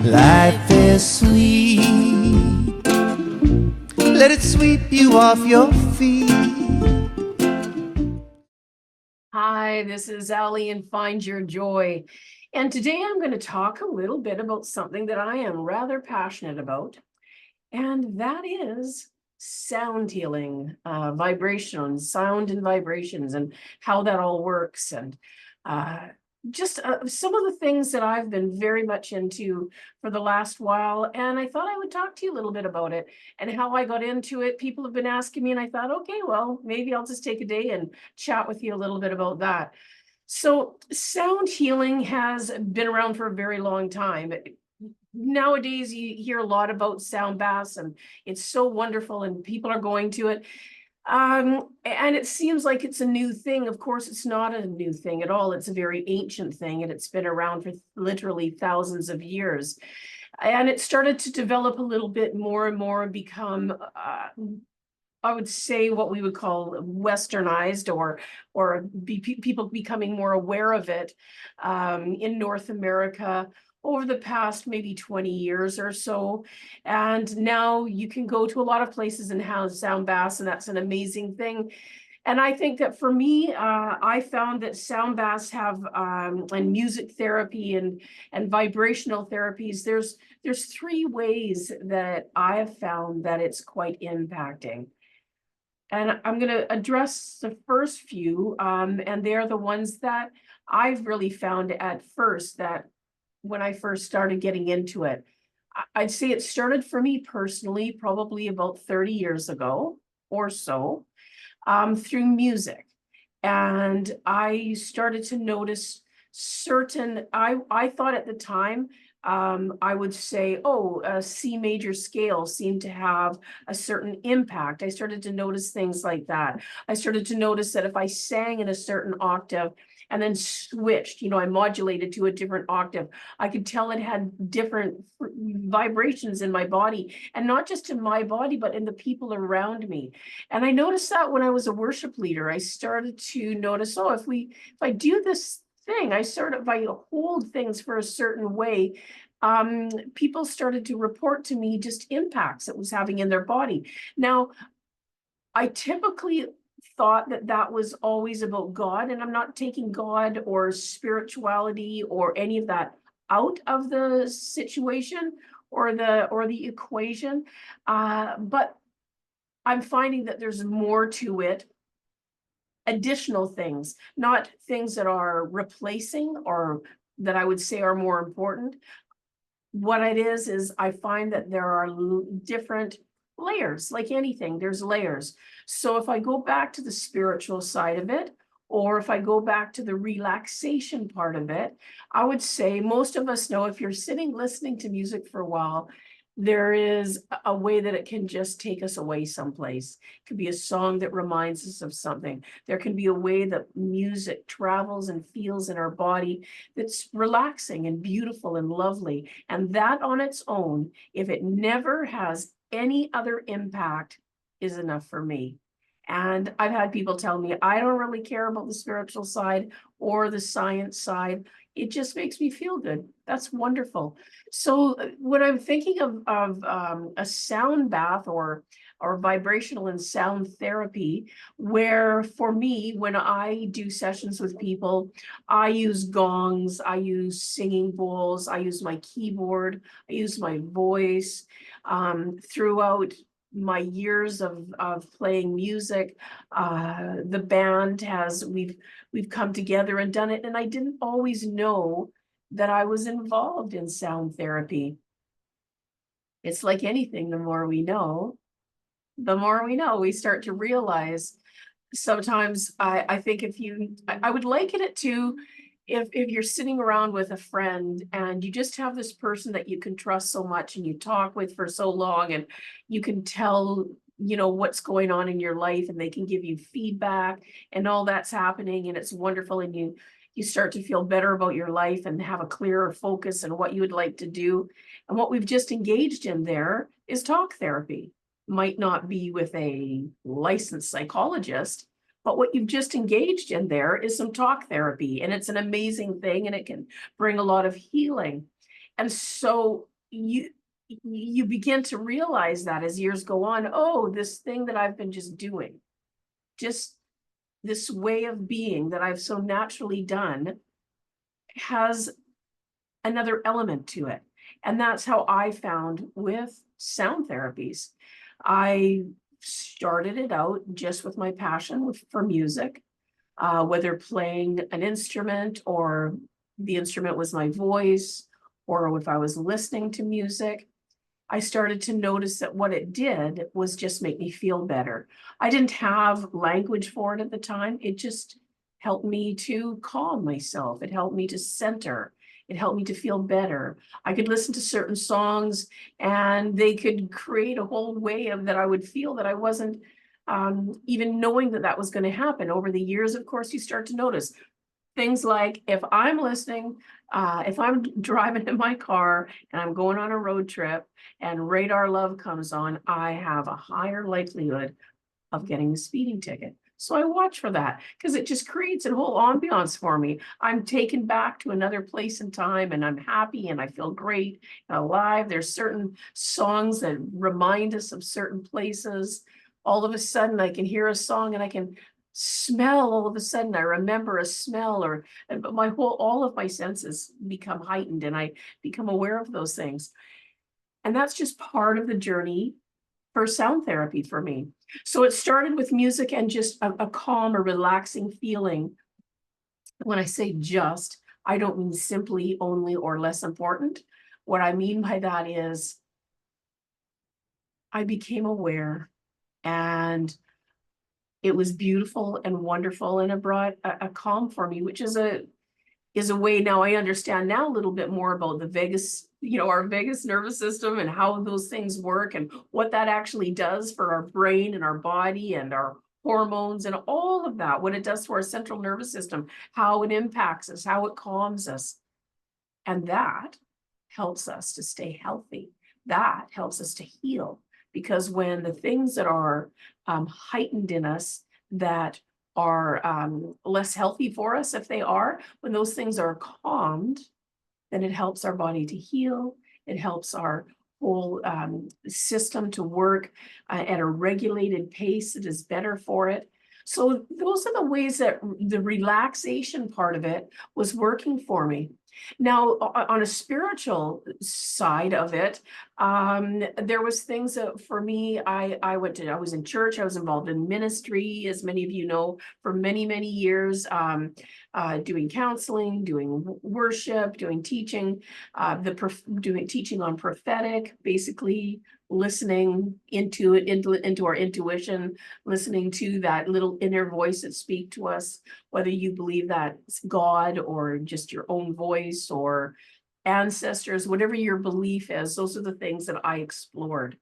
Life is sweet. Let it sweep you off your feet. Hi, this is Ali and Find Your Joy. And today I'm going to talk a little bit about something that I am rather passionate about. And that is sound healing, vibrations, sound and vibrations, and how that all works. And just some of the things that I've been very much into for the last while. And I thought I would talk to you a little bit about it and how I got into it. People have been asking me, and I thought, okay, well, maybe I'll just take a day and chat with you a little bit about that. So sound healing has been around for a very long time. Nowadays, you hear a lot about sound baths, and it's so wonderful, and people are going to it. And it seems like it's a new thing. Of course, it's not a new thing at all. It's a very ancient thing, and it's been around for literally thousands of years. And it started to develop a little bit more and more and become, I would say, what we would call westernized, or people becoming more aware of it in North America over the past maybe 20 years or so. And now you can go to a lot of places and have sound baths, and that's an amazing thing. And I think that for me, I found that sound baths have, and music therapy and vibrational therapies, there's three ways that I have found that it's quite impacting. And I'm going to address the first few, and they're the ones that I've really found at first, that when I first started getting into it. I'd say it started for me personally, probably about 30 years ago or so, through music. And I started to notice certain, I thought at the time, I would say, oh, a C major scale seemed to have a certain impact. I started to notice things like that. I started to notice that if I sang in a certain octave and then switched, I modulated to a different octave, I could tell it had different vibrations in my body, and not just in my body, but in the people around me. And I noticed that when I was a worship leader, I started to notice, oh, if I do this thing, I hold things for a certain way, people started to report to me just impacts it was having in their body. Now, I typically thought that that was always about God, and I'm not taking God or spirituality or any of that out of the situation or the equation, but I'm finding that there's more to it, additional things, not things that are replacing or that I would say are more important. What it is I find that there are different layers, like anything, there's layers. So if I go back to the spiritual side of it, or if I go back to the relaxation part of it, I would say most of us know, if you're sitting listening to music for a while, there is a way that it can just take us away someplace. It could be a song that reminds us of something. There can be a way that music travels and feels in our body that's relaxing and beautiful and lovely. And that on its own, if it never has any other impact, is enough for me. And I've had people tell me, I don't really care about the spiritual side or the science side. It just makes me feel good. That's wonderful. So when I'm thinking of a sound bath or vibrational and sound therapy, where for me, when I do sessions with people, I use gongs, I use singing bowls, I use my keyboard, I use my voice. Throughout my years of playing music, the band we've come together and done it, and I didn't always know that I was involved in sound therapy. It's like anything, the more we know, we start to realize. Sometimes I think I would liken it to, if you're sitting around with a friend and you just have this person that you can trust so much and you talk with for so long, and you can tell what's going on in your life, and they can give you feedback and all that's happening, and it's wonderful, and you start to feel better about your life and have a clearer focus on what you would like to do. And what we've just engaged in there is talk therapy. Might not be with a licensed psychologist, but what you've just engaged in there is some talk therapy, and it's an amazing thing, and it can bring a lot of healing. And so you begin to realize that as years go on, oh, this thing that I've been just doing, just this way of being that I've so naturally done, has another element to it. And that's how I found with sound therapies. I started it out just with my passion for music, whether playing an instrument or the instrument was my voice, or if I was listening to music. I started to notice that what it did was just make me feel better. I didn't have language for it at the time. It just helped me to calm myself. It helped me to center. It helped me to feel better. I could listen to certain songs and they could create a whole way of that I would feel that I wasn't even knowing that that was going to happen. Over the years, of course, you start to notice things like if I'm listening, if I'm driving in my car and I'm going on a road trip and Radar Love comes on, I have a higher likelihood of getting a speeding ticket. So I watch for that because it just creates a whole ambiance for me. I'm taken back to another place and time and I'm happy and I feel great and alive. There's certain songs that remind us of certain places. All of a sudden I can hear a song and I can smell. All of a sudden I remember a smell, or all of my senses become heightened and I become aware of those things. And that's just part of the journey for sound therapy for me. So it started with music and just a calm or relaxing feeling. When I say just, I don't mean simply, only, or less important. What I mean by that is I became aware and it was beautiful and wonderful, and it brought a calm for me, which is a way. Now I understand now a little bit more about the vagus, our vagus nervous system and how those things work and what that actually does for our brain and our body and our hormones and all of that, what it does to our central nervous system, how it impacts us, how it calms us. And that helps us to stay healthy. That helps us to heal, because when the things that are heightened in us that are less healthy for us, if they are, when those things are calmed, then it helps our body to heal. It helps our whole system to work at a regulated pace that is better for it. So those are the ways that the relaxation part of it was working for me. Now, on a spiritual side of it, there was things that for me, I was in church, I was involved in ministry, as many of you know, for many, many years, doing counseling, doing worship, doing teaching, doing teaching on prophetic, basically listening into it, into our intuition, listening to that little inner voice that speaks to us, whether you believe that's God or just your own voice or ancestors, whatever your belief is. Those are the things that I explored.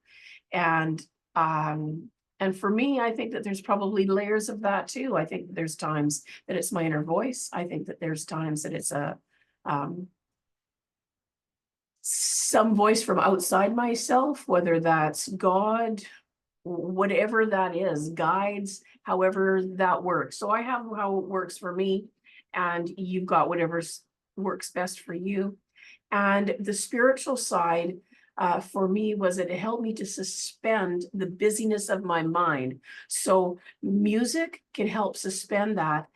And for me, I think that there's probably layers of that too. I think there's times that it's my inner voice. I think that there's times that it's some voice from outside myself, whether that's God, whatever that is, guides, however that works. So I have how it works for me, and you've got whatever works best for you. And the spiritual side for me was it helped me to suspend the busyness of my mind. So music can help suspend that.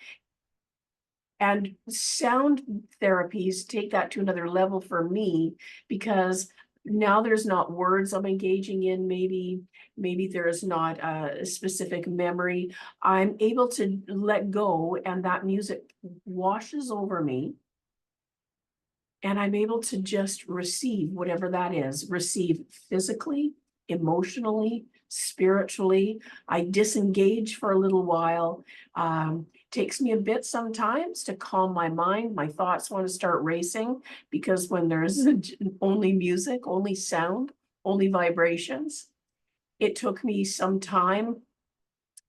And sound therapies take that to another level for me, because now there's not words I'm engaging in. Maybe there's not a specific memory. I'm able to let go, and that music washes over me. And I'm able to just receive whatever that is, receive physically, emotionally, spiritually. I disengage for a little while. Takes me a bit sometimes to calm my mind. My thoughts want to start racing, because when there's only music, only sound, only vibrations, it took me some time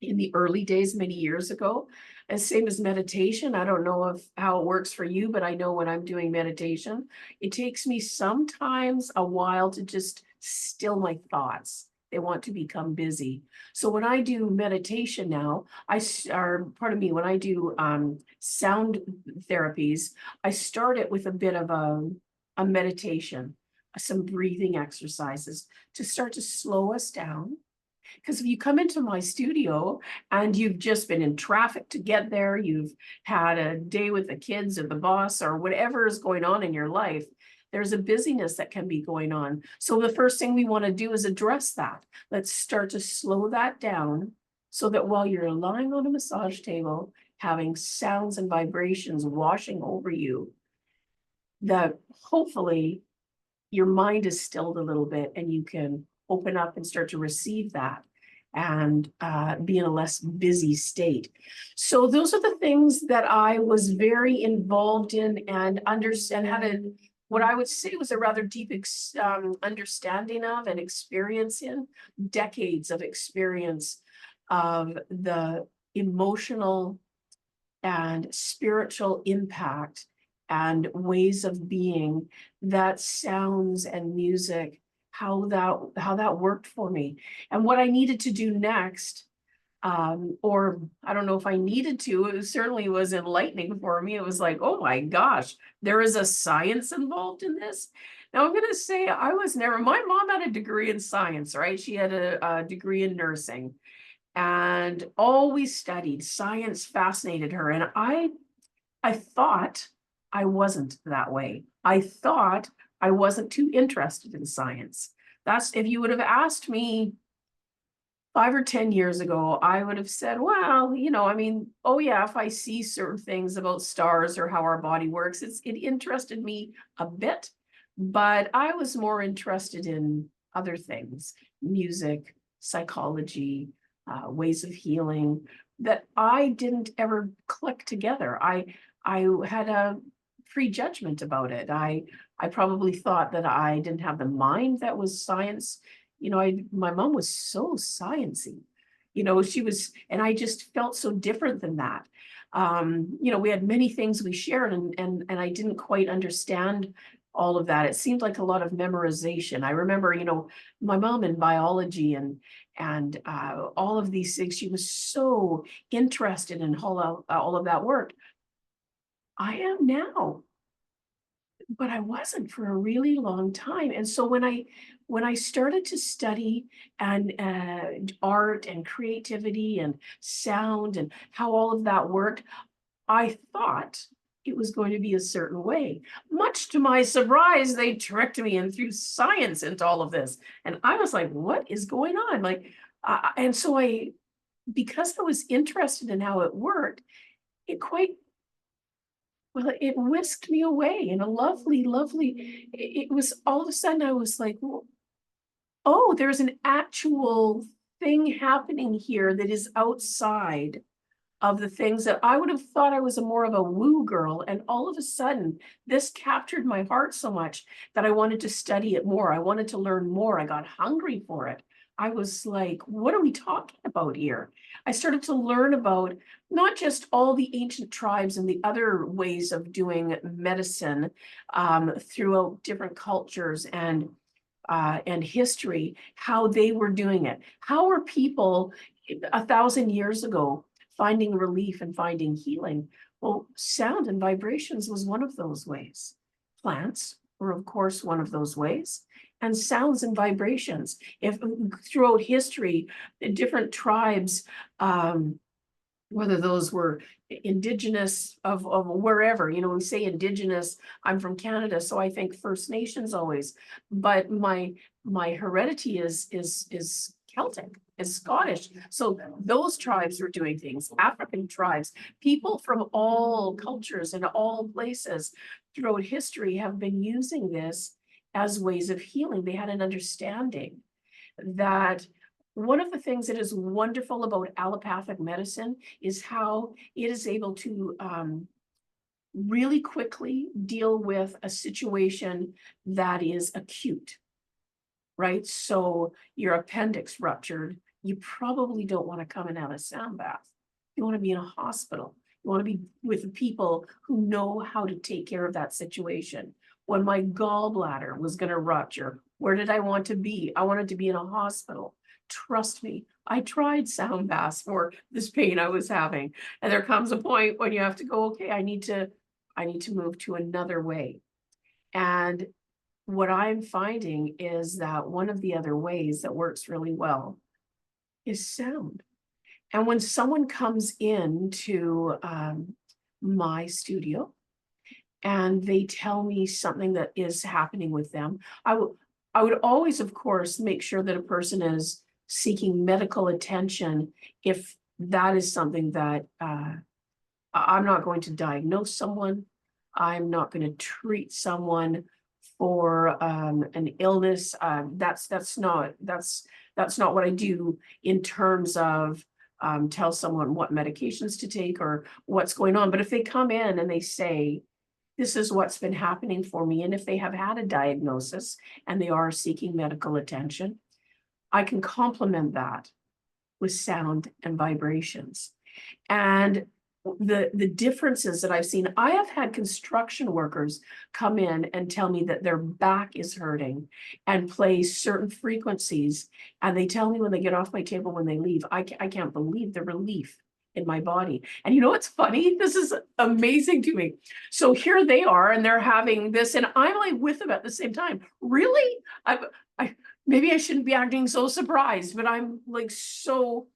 in the early days, many years ago. And same as meditation. I don't know how it works for you, but I know when I'm doing meditation, it takes me sometimes a while to just still my thoughts. They want to become busy. So when I do meditation now, when I do sound therapies, I start it with a bit of a meditation. some breathing exercises to start to slow us down. Because if you come into my studio and you've just been in traffic to get there, you've had a day with the kids or the boss or whatever is going on in your life, there's a busyness that can be going on. So the first thing we want to do is address that. Let's start to slow that down so that while you're lying on a massage table, having sounds and vibrations washing over you, that hopefully your mind is stilled a little bit and you can open up and start to receive that and be in a less busy state. So those are the things that I was very involved in and understand had what I would say was a rather deep understanding of and experience in, decades of experience of the emotional and spiritual impact and ways of being that sounds and music, how that worked for me. And what I needed to do next, or I don't know if I needed to, it certainly was enlightening for me. It was like, oh my gosh, there is a science involved in this. Now I'm going to say my mom had a degree in science, right? She had a degree in nursing and always studied science, fascinated her. And I thought I wasn't that way. I thought I wasn't too interested in science. That's, if you would have asked me 5 or 10 years ago, I would have said, well, I mean, oh yeah, if I see certain things about stars or how our body works, it interested me a bit, but I was more interested in other things, music, psychology, ways of healing, that I didn't ever click together. I had a prejudgment about it. I probably thought that I didn't have the mind that was science. My mom was so sciencey. She was, and I just felt so different than that. We had many things we shared, and I didn't quite understand all of that. It seemed like a lot of memorization. I remember, my mom in biology and all of these things. She was so interested in all of that work. I am now, but I wasn't for a really long time. And so when I started to study and art and creativity and sound and how all of that worked, I thought it was going to be a certain way. Much to my surprise, they tricked me and threw science into all of this. And I was like, what is going on? And so because I was interested in how it worked, it whisked me away in a lovely, lovely, it was all of a sudden I was like, oh, there's an actual thing happening here that is outside of the things that I would have thought I was more of a woo girl. And all of a sudden, this captured my heart so much that I wanted to study it more. I wanted to learn more. I got hungry for it. I was like, what are we talking about here? I started to learn about not just all the ancient tribes and the other ways of doing medicine throughout different cultures and history, how they were doing it. How were people 1,000 years ago finding relief and finding healing? Well, sound and vibrations was one of those ways. Plants were, of course, one of those ways. And sounds and vibrations. If throughout history, different tribes, whether those were indigenous of wherever, we say indigenous, I'm from Canada, so I think First Nations always, but my heredity is Celtic, is Scottish. So those tribes were doing things, African tribes, people from all cultures and all places throughout history have been using this as ways of healing. They had an understanding that one of the things that is wonderful about allopathic medicine is how it is able to really quickly deal with a situation that is acute, right? So your appendix ruptured, you probably don't want to come and have a sound bath. You want to be in a hospital. You want to be with people who know how to take care of that situation. When my gallbladder was going to rupture, where did I want to be? I wanted to be in a hospital. Trust me, I tried sound baths for this pain I was having. And there comes a point when you have to go, okay, I need to move to another way. And what I'm finding is that one of the other ways that works really well is sound. And when someone comes into my studio and they tell me something that is happening with them, I would always, of course, make sure that a person is seeking medical attention if that is something that I'm not going to diagnose someone. I'm not going to treat someone for an illness. That's not what I do in terms of tell someone what medications to take or what's going on. But if they come in and they say, this is what's been happening for me, and if they have had a diagnosis and they are seeking medical attention, I can complement that with sound and vibrations. And the differences that I've seen, I have had construction workers come in and tell me that their back is hurting and play certain frequencies. And they tell me when they get off my table, when they leave, I can't believe the relief in my body. And you know what's funny? This is amazing to me. So here they are, and they're having this, and I'm like with them at the same time. Really? Maybe I shouldn't be acting so surprised, but I'm like so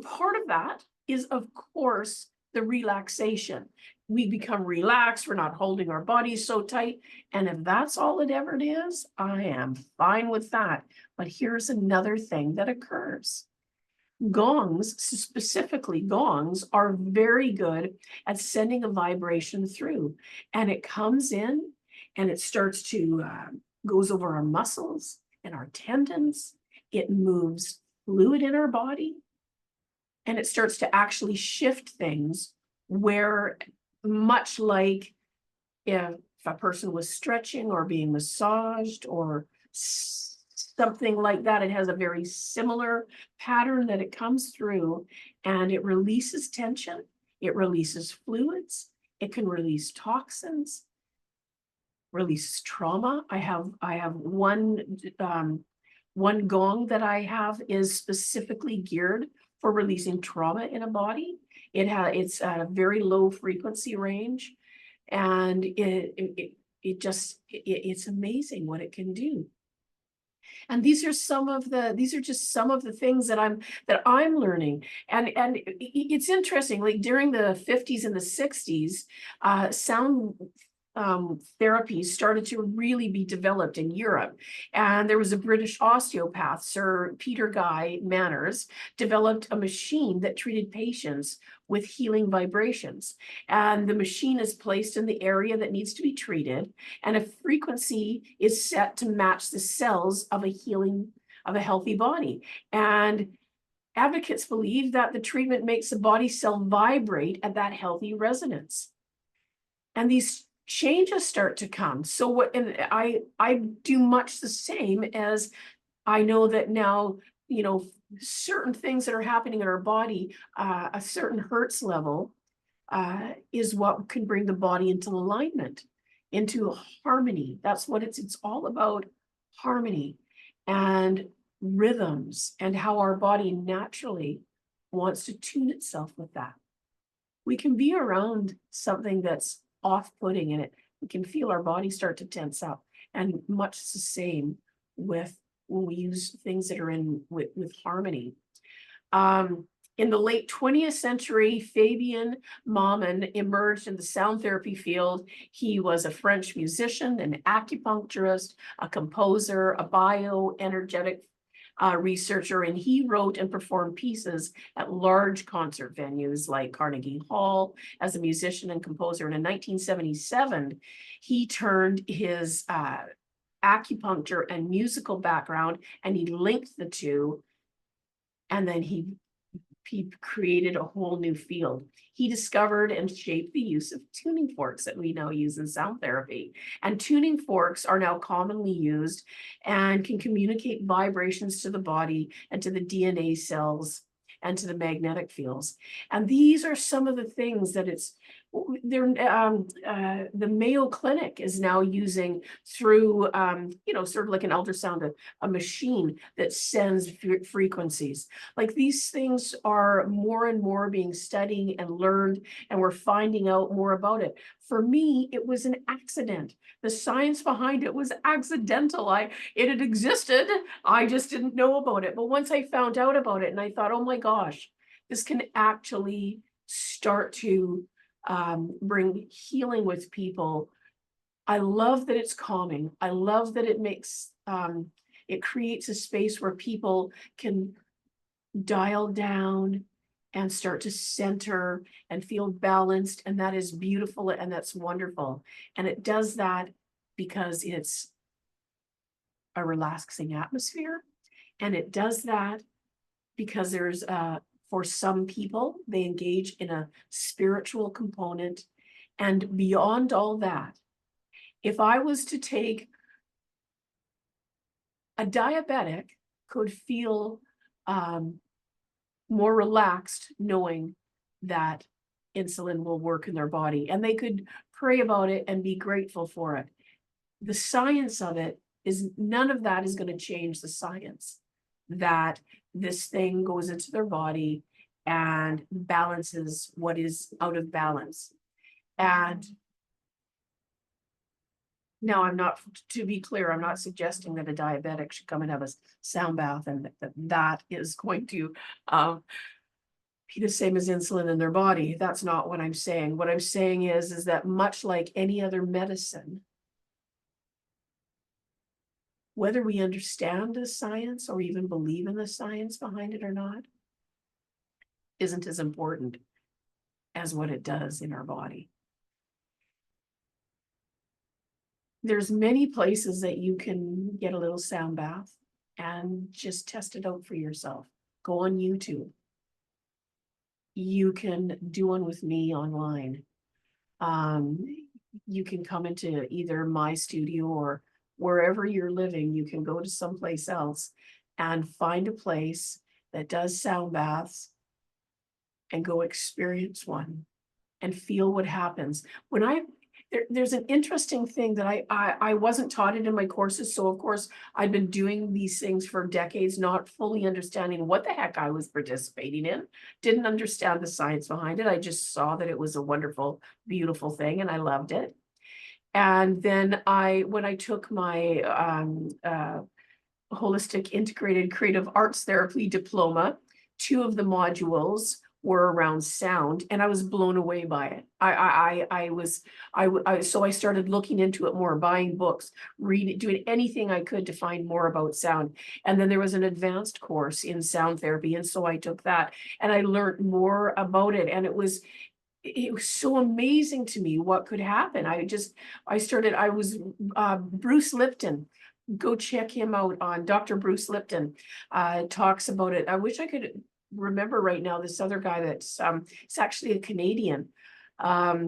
part of that is, of course, the relaxation. We become relaxed. We're not holding our bodies so tight. And if that's all it ever is, I am fine with that. But here's another thing that occurs. Gongs, specifically gongs, are very good at sending a vibration through. And it comes in and it starts to goes over our muscles and our tendons. It moves fluid in our body. And it starts to actually shift things where, much like if a person was stretching or being massaged or something like that, it has a very similar pattern that it comes through, and it releases tension, it releases fluids, it can release toxins, releases trauma. I have one gong that I have is specifically geared for releasing trauma in a body. It's at a very low frequency range, and it's amazing what it can do. And these are just some of the things that I'm learning. And it's interesting, like during the 50s and the 60s, sound therapies started to really be developed in Europe. And there was a British osteopath, Sir Peter Guy Manners, developed a machine that treated patients with healing vibrations. And the machine is placed in the area that needs to be treated, and a frequency is set to match the cells of a healthy body. And advocates believe that the treatment makes the body cell vibrate at that healthy resonance. And these changes start to come. So and I do much the same, as I know that now, certain things that are happening in our body, a certain hertz level is what can bring the body into alignment, into harmony. That's what it's all about, harmony and rhythms, and how our body naturally wants to tune itself with that. We can be around something that's off-putting in it. We can feel our body start to tense up, and much the same with when we use things that are with harmony. In the late 20th century, Fabien Maman emerged in the sound therapy field. He was a French musician, an acupuncturist, a composer, a bioenergetic researcher, and he wrote and performed pieces at large concert venues like Carnegie Hall as a musician and composer. And in 1977, he turned his acupuncture and musical background and he linked the two, and then he created a whole new field. He discovered and shaped the use of tuning forks that we now use in sound therapy. And tuning forks are now commonly used and can communicate vibrations to the body and to the DNA cells and to the magnetic fields. And these are some of the things that The Mayo Clinic is now using through, sort of like an ultrasound, a machine that sends frequencies. Like these things are more and more being studied and learned, and we're finding out more about it. For me, it was an accident. The science behind it was accidental. It had existed. I just didn't know about it. But once I found out about it and I thought, oh my gosh, this can actually start to bring healing with people. I love that it's calming. I love that it makes, it creates a space where people can dial down and start to center and feel balanced. And that is beautiful and that's wonderful. And it does that because it's a relaxing atmosphere. And it does that because there's for some people, they engage in a spiritual component. And beyond all that, if I was to take a diabetic could feel more relaxed knowing that insulin will work in their body, and they could pray about it and be grateful for it. The science of it is none of that is going to change the science that this thing goes into their body and balances what is out of balance. And now I'm not, to be clear, I'm not suggesting that a diabetic should come and have a sound bath and that is going to be the same as insulin in their body. That's not what I'm saying. What I'm saying is that much like any other medicine, whether we understand the science or even believe in the science behind it or not, isn't as important as what it does in our body. There's many places that you can get a little sound bath and just test it out for yourself. Go on YouTube. You can do one with me online. You can come into either my studio or wherever you're living, you can go to someplace else and find a place that does sound baths and go experience one and feel what happens. There's an interesting thing that I wasn't taught it in my courses. So of course I've been doing these things for decades, not fully understanding what the heck I was participating in. Didn't understand the science behind it. I just saw that it was a wonderful, beautiful thing and I loved it. And then when I took my holistic integrated creative arts therapy diploma, 2 of the modules were around sound, and I was blown away by it. So I started looking into it more, buying books, reading, doing anything I could to find more about sound. And then there was an advanced course in sound therapy, and so I took that and I learned more about it. And it was so amazing to me what could happen. Bruce Lipton. Go check him out on Dr. Bruce Lipton. Talks about it. I wish I could remember right now this other guy that's it's actually a Canadian. I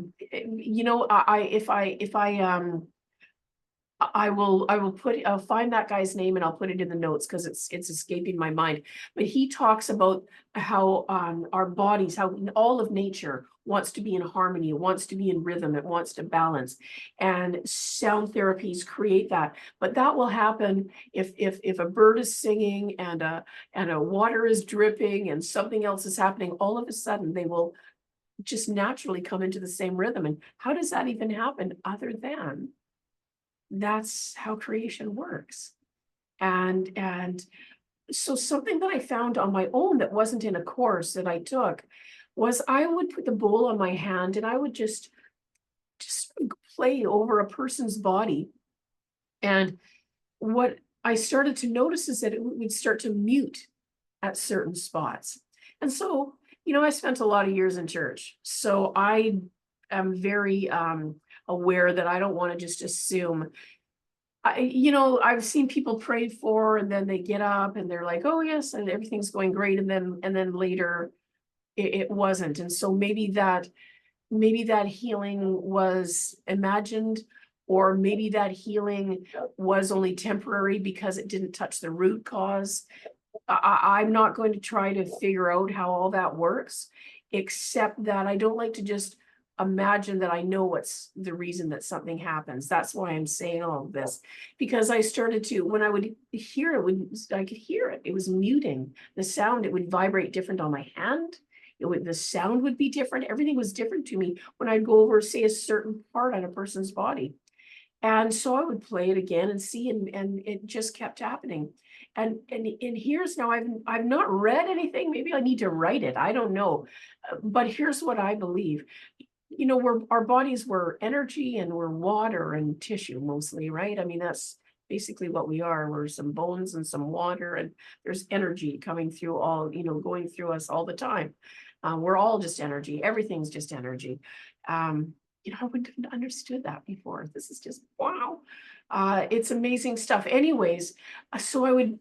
I'll find that guy's name and I'll put it in the notes because it's escaping my mind. But he talks about how our bodies, how all of nature wants to be in harmony, it wants to be in rhythm, it wants to balance. And sound therapies create that. But that will happen if a bird is singing and a water is dripping and something else is happening, all of a sudden they will just naturally come into the same rhythm. And how does that even happen other than that's how creation works? And so something that I found on my own that wasn't in a course that I took was I would put the bowl on my hand and I would just play over a person's body. And what I started to notice is that it would start to mute at certain spots. And so, I spent a lot of years in church. So I am very aware that I don't want to just assume. I've seen people pray for and then they get up and they're like, oh yes, and everything's going great. And then later it wasn't. And so maybe that healing was imagined, or maybe that healing was only temporary because it didn't touch the root cause. I'm not going to try to figure out how all that works, except that I don't like to just imagine that I know what's the reason that something happens. That's why I'm saying all of this, because I started to, when I would hear it, I could hear it. It was muting the sound. It would vibrate different on my hand. The sound would be different. Everything was different to me when I'd go over, say, a certain part on a person's body. And so I would play it again and see, and it just kept happening. And here's now, I've not read anything. Maybe I need to write it. I don't know. But here's what I believe. You know, our bodies were energy, and we're water and tissue mostly, right? I mean, that's basically what we are. We're some bones and some water, and there's energy coming through all, you know, going through us all the time. We're all just energy. Everything's just energy. You know, I wouldn't have understood that before. This is just, wow. It's amazing stuff. Anyways, so I would,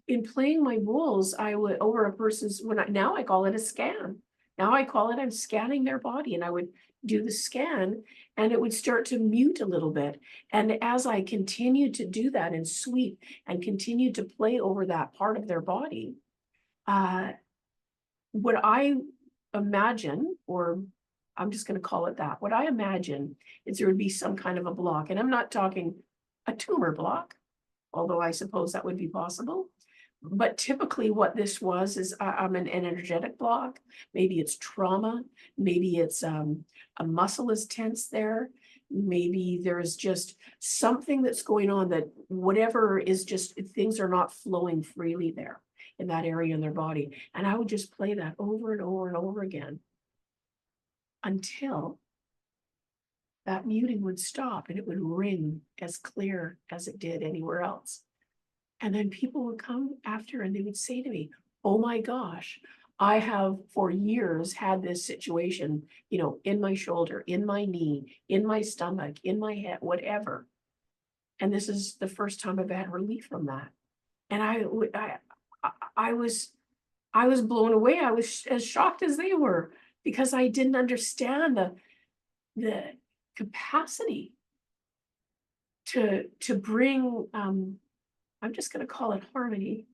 in playing my roles, I would, over a person's, now I call it a scan. Now I call it, I'm scanning their body, and I would do the scan, and it would start to mute a little bit. And as I continued to do that and sweep and continue to play over that part of their body, what I imagine, or I'm just going to call it that, what I imagine is there would be some kind of a block. And I'm not talking a tumor block, although I suppose that would be possible. But typically what this was is I'm an energetic block. Maybe it's trauma. Maybe it's a muscle is tense there. Maybe there's just something that's going on, that whatever is just, things are not flowing freely there in that area in their body. And I would just play that over and over and over again until that muting would stop, and it would ring as clear as it did anywhere else. And then people would come after and they would say to me, oh my gosh, I have for years had this situation, you know, in my shoulder, in my knee, in my stomach, in my head, whatever. And this is the first time I've had relief from that. And I was blown away. I was as shocked as they were, because I didn't understand the capacity to bring, I'm just going to call it harmony,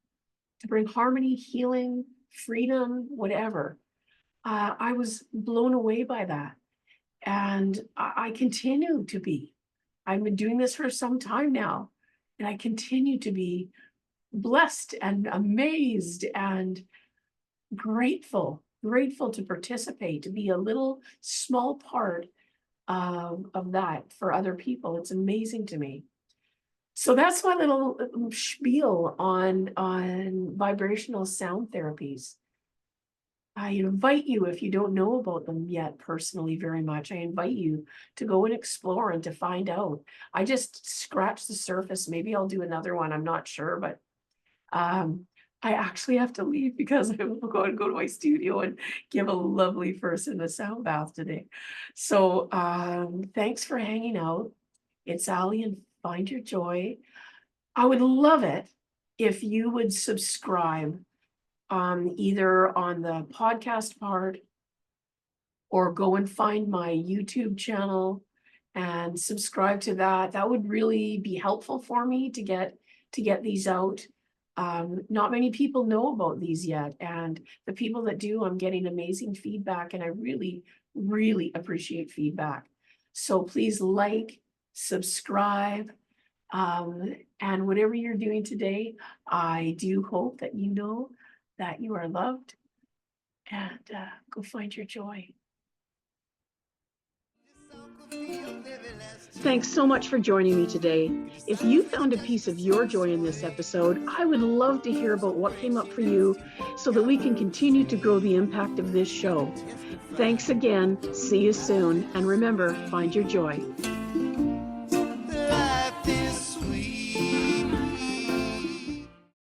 to bring harmony, healing, freedom, whatever. I was blown away by that. And I continue to be. I've been doing this for some time now, and I continue to be blessed and amazed and grateful to participate, to be a little small part of that for other people. It's amazing to me. So that's my little spiel on vibrational sound therapies. I invite you, if you don't know about them yet personally very much, I invite you to go and explore and to find out. I just scratched the surface. Maybe I'll do another one. I'm not sure, but I actually have to leave because I'm going to go to my studio and give a lovely person a sound bath today. So thanks for hanging out. It's Ali and Find Your Joy. I would love it if you would subscribe either on the podcast part, or go and find my YouTube channel and subscribe to that. That would really be helpful for me to get these out. Not many people know about these yet, and the people that do, I'm getting amazing feedback, and I really, really appreciate feedback. So please like, subscribe, and whatever you're doing today, I do hope that you know that you are loved, and go find your joy. Thanks so much for joining me today. If you found a piece of your joy in this episode, I would love to hear about what came up for you, so that we can continue to grow the impact of this show. Thanks again. See you soon. And remember, find your joy.